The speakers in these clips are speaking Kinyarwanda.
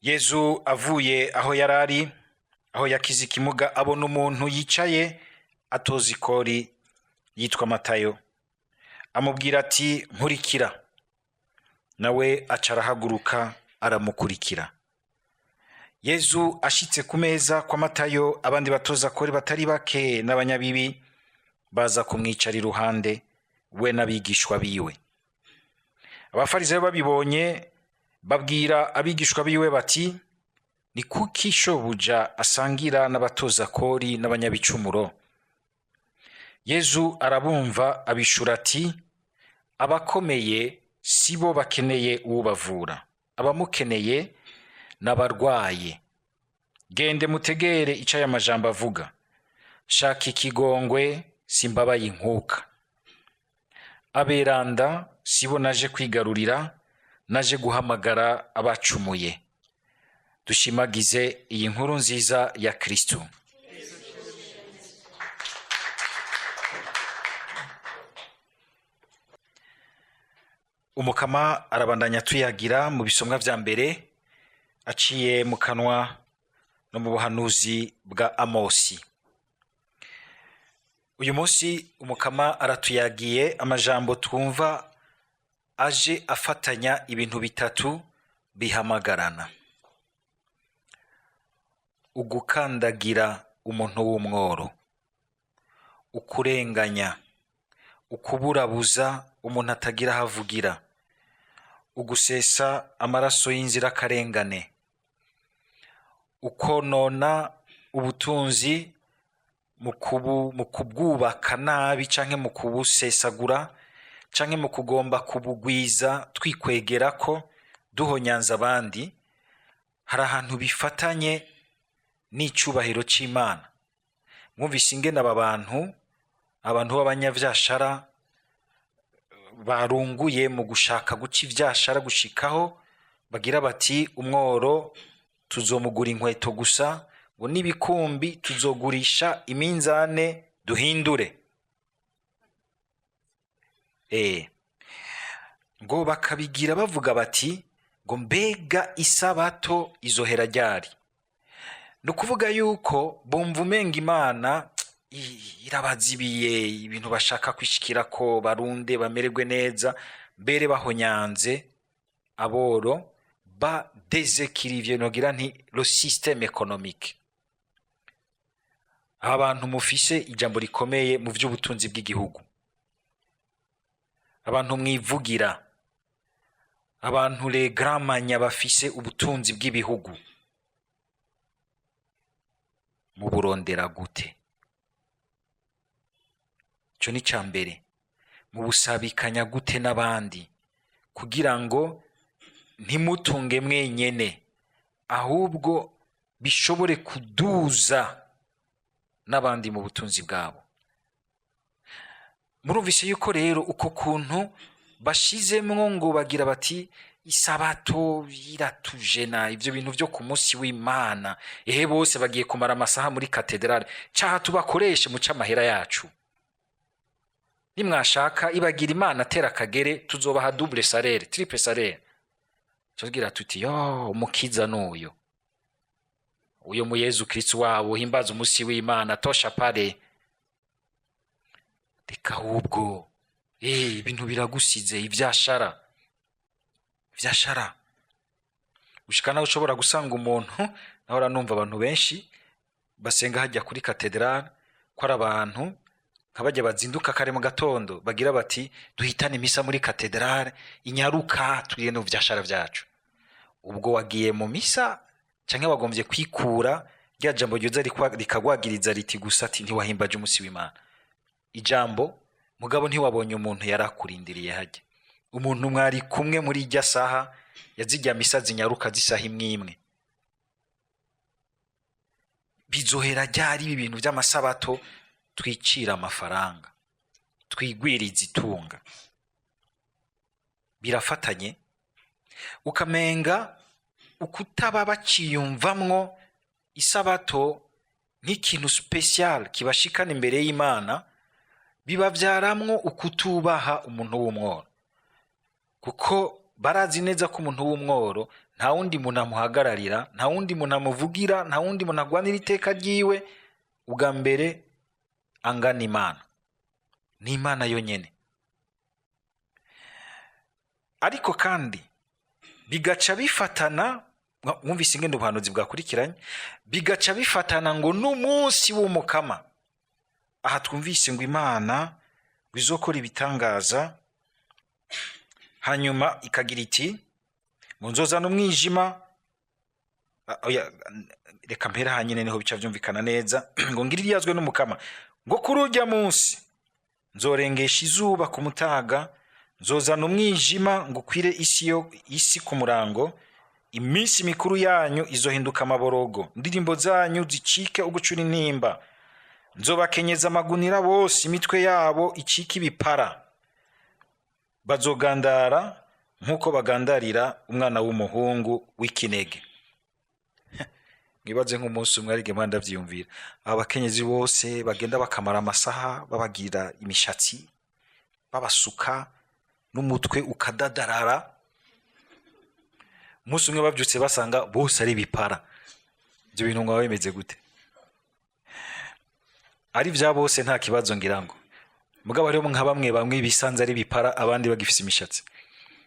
Yezu avuye aho yarari, aho yakize ikimuga, abona umuntu yicaye atoza ikori yitwa Matayo. Amubwira ati nkurikira. Nawe aca arahaguruka aramukurikira. Yezu ashitse ku meza kwa Matayo, abandi batoza kori batari bake n'abanyabibi baza kumwicara iruhande, we n'abigishwa biwe. Abafarisayo babibonye babwira abigishwa biwe bati, ni kuki shobuja asangira n'abatoza kori n'abanyabicumuro? Yezu arabumva abishura ati, abakomeye sibo bakeneye ubavura, abamukeneye n'abarwaye. Gende mutegere ico aya majambo avuga, shaka ikigongwe simbabaye inkuka. Aberanda sibo naje kwigarurira, naje guhamagara abacumuye. Dushimagize iyi nkuru nziza ya Kristo. Umukama arabandanya tuyagira mu bisomwa vya mbere aciye mu kanwa no mu buhanuzi bwa Amosi. Uyu munsi umukama aratuyagiye amajambo twumva aje afatanya ibintu bitatu bihamagarana: ugukandagira umuntu w'umworo, ukurenganya, ukuburabuza umuntu atagira havugira, ugusesa amaraso y'inzirakarengane, ukonona ubutunzi mu kubwubaka nabi canke mu kubusesagura canke mu kugomba kubugwiza twikwegera ko duhonyanza abandi. Hari ahantu bifatanye n'icubahiro c'Imana. Mwumvise ingene abantu b'abanyavyashara barunguye mu gushaka guca ivyashara gushikaho bagira bati umworo tuzomugura inkweto gusa, ngo n'ibikumbi tuzogurisha iminzane duhindure. Ngo bakabigira bavuga bati ngo mbega isabato izohera ryari? Nukuvuga yuko bumva umenga Imana irabazibiye ibintu bashaka kwishikira ko barunde bamererwe neza, mbere bahonyanze aboro ba déséquilibre nogira nti le système économique. Abantu mufise ijambo rikomeye mu vy'ubutunzi bw'igihugu, abantu mwivugira, abantu les grands manya bafise ubutunzi bw'ibihugu, mu burondera gute? Ico ni ca mbere. Mu busabikanya gute n'abandi kugira ngo ntimutunge mwenyene, ahubwo bishobore kuduza n'abandi mu butunzi bwabo. Murumvise yuko rero uko kuntu bashizemwo ngo bagira bati isabato iratujena, ivyo bintu vyo ku munsi w'Imana, bose bagiye kumara amasaha muri katedrale, caha tubakoreshe mu camahera yacu. Nimwashaka ibagira Imana tera kagere, tuzobaha double salaire, triple salaire. Tugira tuti yo umukiza n'uyo, uyo mu Yezu Kristo wabo himbaza umunsi w'Imana tosha pare. Reka ahubwo ibintu biragusize ivyashara gushika nawe ushobora gusanga umuntu, nahora numva abantu benshi basenga hajya kuri katedrale ko ari abantu nk'abajya bazinduka kare mu gatondo bagira bati duhitane misa muri katedrale inyaruka turiye no vyashara vyacu. Ubwo wagiye mu misa canke wagombye kwikura rya jambo ryoza rikagwagiriza riti gusa ati ntiwahimbaje umunsi w'Imana. Ijambo mugabo ntiwabonye umuntu yarakurindiriye hajya, umuntu mwari kumwe muri irya saha yazijya misa zinyaruka zisaha imwe. Bizohera ryari ibi bintu vy'amasabato twicira amafaranga, twigwiriza itunga? Birafatanye. Ukamenga ukutaba baciyumvamwo isabato nk'ikintu special kibashikana imbere y'Imana, bibavyaramwo ukutubaha umuntu w'umworo. Kuko barazi neza ko umuntu w'umworo nta wundi muntu amuhagararira, nta wundi muntu amuvugira, nta wundi muntu agwanira iteka ryiwe, ubwa mbere angana Imana, ni Imana yonyene. Ariko kandi bigaca bifatana, mwumvise ingene ubuhanuzi bwakurikiranye, bigaca bifatana ngo n'umunsi w'umukama. Aha twumvise ngo Imana bizokora ibitangaza, hanyuma ikagira iti ngo nzozana umwijima. Reka mpera hanyine niho bica byumvikana neza ngo ngiri ryazwe n'umukama ngo kuri urya munsi nzorengesha izuba ku mutaga, nzozana umwijima ngo kwire isi ku murango, iminsi mikuru yanyu izohinduka amaborogo, indirimbo zanyu zicike ugucura intimba, nzobakenyeza amagunira bose, imitwe yabo icike ibipara, bazogandara nk'uko bagandarira umwana w'umuhungu w'ikinege. Ngibaze nk'umunsi umwe arige mpanda vyiyumvira abakenyezi bose bagenda bakamara amasaha babagira imishatsi, babasuka n'umutwe ukadadarara, umunsi umwe bavyutse basanga bose ari bipara. Ibyo bintu ngo bimeze gute? Ari vya bose nta kibazo ngira ngo, mugabo rero nka bamwe bisanze ari bipara, abandi bagifise imishatsi.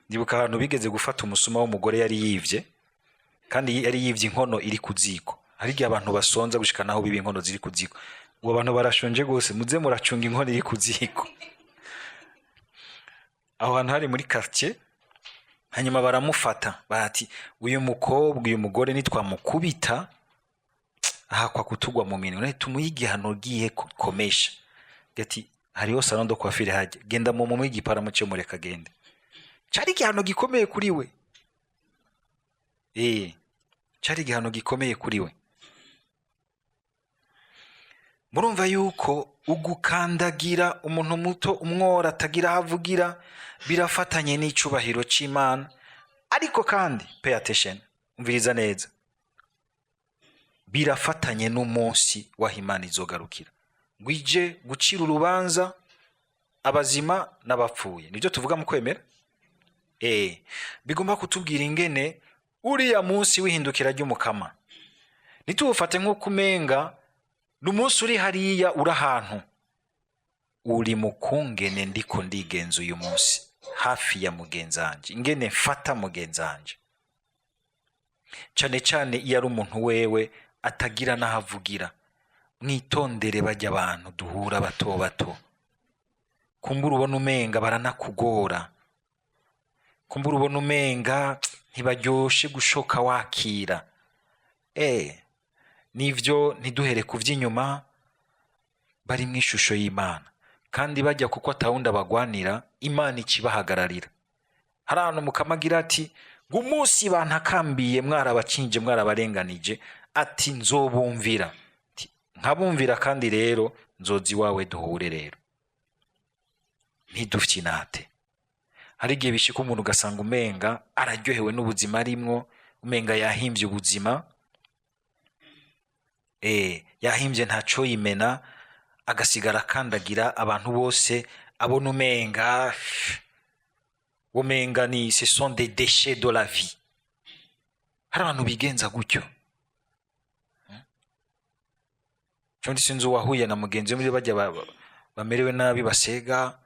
Ndibuka ahantu bigeze gufata umusuma w'umugore yari yivye, kandi yari yivye inkono iri ku ziko. Hari igihe abantu basonza gushika naho biba inkono ziri ku ziko, uwo abantu barashonje gose, muze muracunga inkono iri ku ziko. Aho hantu hari muri quartier, hanyuma baramufata bati uyu mukobwa uyu mugore nitwamukubita aha kwa kutugwa mu minwe, none tumuyigiye hano giye komesha. Gati hariho salon de coiffure haje, genda mu mumigi para muce mureka gende. Cari gihano gikomeye kuri we. Cari gihano gikomeye kuri we. Murumva yuko ugukandagira umuntu muto, umwora atagira havugira, birafatanye n'icubahiro c'Imana. Ariko kandi pay attention, umviriza neza, birafatanye n'umunsi wa Imana izogarukira, gwije gucira urubanza abazima n'abapfuye. Nibyo tuvuga mu kwemera. Bigomba kutubwira ingene uriya munsi wihindukira ry'umukama nitufate nko kumenga n'umunsi uri hariya urahantu, uri mukungene ndiko ndigenza uyu munsi hafi ya mugenzanje, ingene mfata mugenzanje, cyane cyane iyo ari umuntu wewe atagira nahavugira. Mwitondere bajya abantu duhura bato bato, kumbura ubona umenga baranakugora, kumbura ubona umenga ntibaryoshe gushoka wakira. Nivyo ntiduhere kuvy'inyuma, bari mu ishusho y'Imana, kandi bajya kuko atawunda bagwanira, Imana ikibahagararira. Hari ahantu mukamagira ati ngo umunsi bantakambiye mwarabacinje mwarabarenganije, ati nzobumvira, nkabumvira kandi rero nzozi wawe duhure rero. Ntidufyinate. Hari igihe bishika umuntu ugasanga umenga araryohewe n'ubuzima arimwo, umenga yahimbye ubuzima, yahimbye ntaco yimena, agasigara kandagira abantu bose abona umenga ni ce sont des déchets de la vie. Hari abantu bigenza gutyo. Cyangwa sinzi wahuye na mugenzi muri bajya bamerewe nabi basega,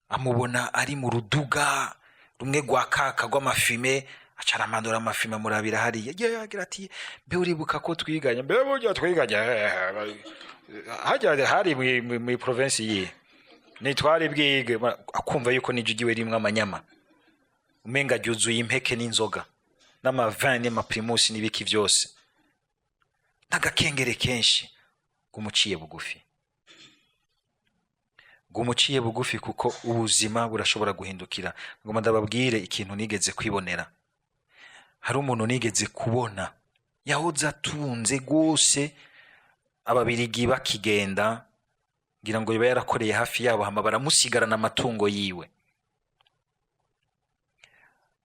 amubona ari mu ruduga rumwe gwa kaka gw'amafime, acaramandura amafime murabira hariya. Yagira ati mbe uribuka ko twiganya, mbe burya twiganya hajya hari mu province ye nitwari bwige, akumva yuko nijugiwe rimwe amanyama, umenga juzuye impeke n'inzoga n'amavin n'amaprimus n'ibiki byose, nagakengere kenshi. Gumuciye bugufi, gumuciye bugufi, kuko ubuzima burashobora guhindukira. Ngoma ndababwire ikintu nigeze kwibonera. Hari umuntu nigeze kubona yahoza atunze gose, ababirigi bakigenda, ngira ngo yiba yarakoreye hafi yabo, hama baramusigarana amatungo yiwe.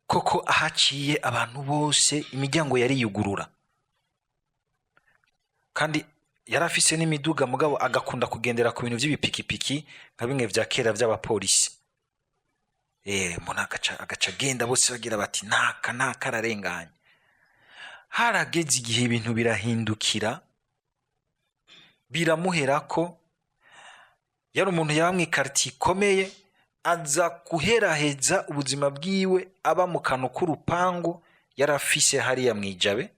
Koko ahaciye abantu bose imiryango yari yugurura, kandi yarafise n'imiduga, mugabo agakunda kugendera ku bintu by'ibipikipiki nka bimwe vya kera by'abapolisi. umuntu agaca agenda bose bagira bati naka ararenganye. Harageze igihe ibintu birahindukira, biramuherako. Yari umuntu yaba mw'ikartier ikomeye, aza kuheraheza ubuzima bwiwe aba mu kantu k'urupangu yari afise hariya mw'ijabe.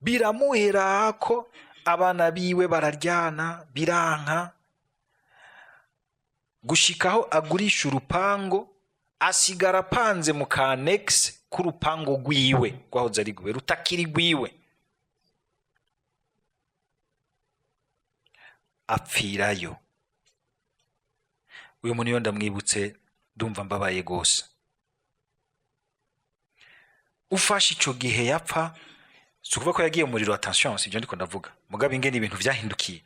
Biramuherako abana biwe bararyana biranka, gushikaho agurisha urupango, asigara apanze mu ka annexe k'urupango rwiwe rwahoze ari rwiwe, rutakiri rwiwe, apfirayo. Uyu muntu iyo ndamwibutse ndumva mbabaye gose. Ufashe ico gihe yapfa, si ukuvuga ko yagiye umuriro, attention, sivyo ndiko ndavuga, mugabe ingene ibintu vyahindukiye.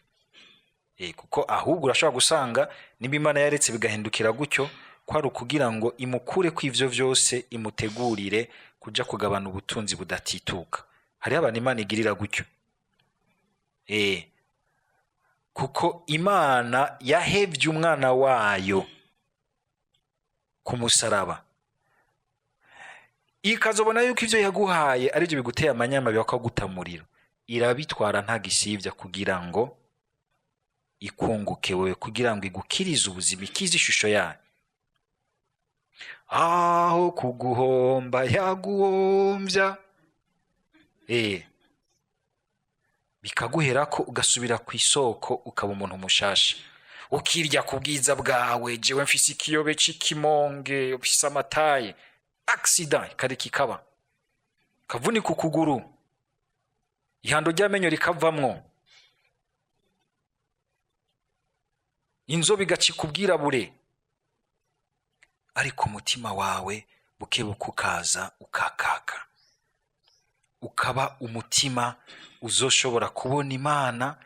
Kuko ahubwo urashobora gusanga nimba Imana yaretse bigahindukira gutyo, ko ari ukugira ngo imukure ko ivyo vyose, imutegurire kuja kugabana ubutunzi budatituka. Hariho abantu Imana igirira gutyo. Kuko Imana yahevye umwana wayo ku musaraba, ikazobona yuko ivyo yaguhaye arivyo biguteye amanyama, bakagutamurira, irabitwara nta gisivya kugira ngo ikunguke wewe, kugira ngo igukirize ubuzima, ikize ishusho yayo. Aho kuguhomba yaguhomvya, bikaguherako ugasubira ku isoko, ukaba umuntu mushasha, ukirya ku bwiza bwawe. Jewe mfise ikiyobe c'ikimonge, mfise amataye, accident kare kikaba, kavunika ukuguru, ihando ry'amenyo rikavamwo, inzobe igacika ubwirabure, ariko umutima wawe bukebuka ukaza ukakaka, ukaba umutima uzoshobora kubona Imana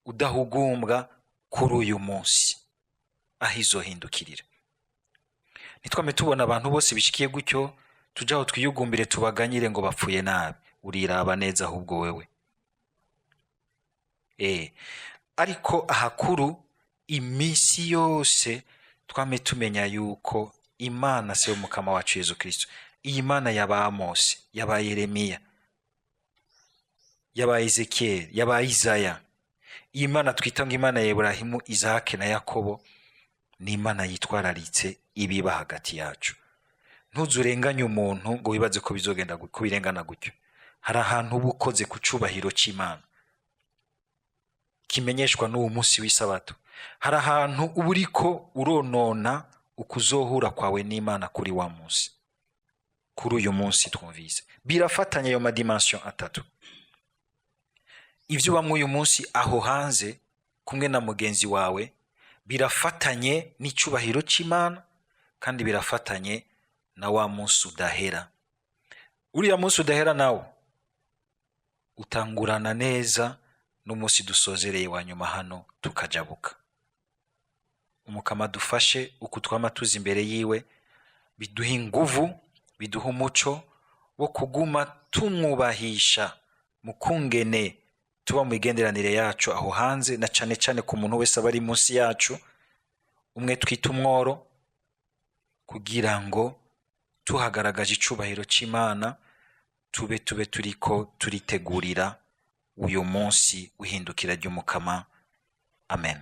udahugumbwa kuri uyu munsi aho izohindukirira. Nitwame tubona abantu bose bishikiye gutyo, tujaho twiyugumbire tubaganyire ngo bapfuye nabi. Uriraba neza ahubwo wewe. Ariko ahakuru imisi yose twame tumenya yuko Imana se umukama wacu Yesu Kristo, iyi Mana yaba Amosi, yaba Yeremiya, yaba Ezekiel, yaba Isaya, iyi Mana twita ngo Imana ya Ibrahimu, Isaac na Yakobo, ni Imana yitwararitse ibiba hagati yacu. Ntuzurenganye umuntu ngo wibaze ko bizogenda kubirengana gutyo. Hari ahantu ubukoze ku cubahiro c'Imana kimenyeshwa n'uwo munsi w'isabato. Hari ahantu uba uriko uronona ukuzohura kwawe n'Imana kuri wa munsi, kuri uyu munsi twumvise. Birafatanya ayo madimension atatu. Ivyo ubamwe uyu munsi aho hanze kumwe na mugenzi wawe, birafatanye n'icubahiro c'Imana, kandi birafatanye na wa munsi udahera. Uriya munsi udahera nawo utangurana neza n'umunsi dusozereye wa nyuma hano tukajabuka. Umukama dufashe uku twama tuzi imbere yiwe, biduha inguvu, biduha umuco wo kuguma tumwubahisha mu kungene tuba mu igenderanire yacu aho hanze, na cane cane ku muntu wese abari munsi yacu, umwe twita umworo, kugira ngo tuhagaragaje icubahiro c'Imana, tube turiko turitegurira uyu munsi w'ihindukira ry'umukama. Amen.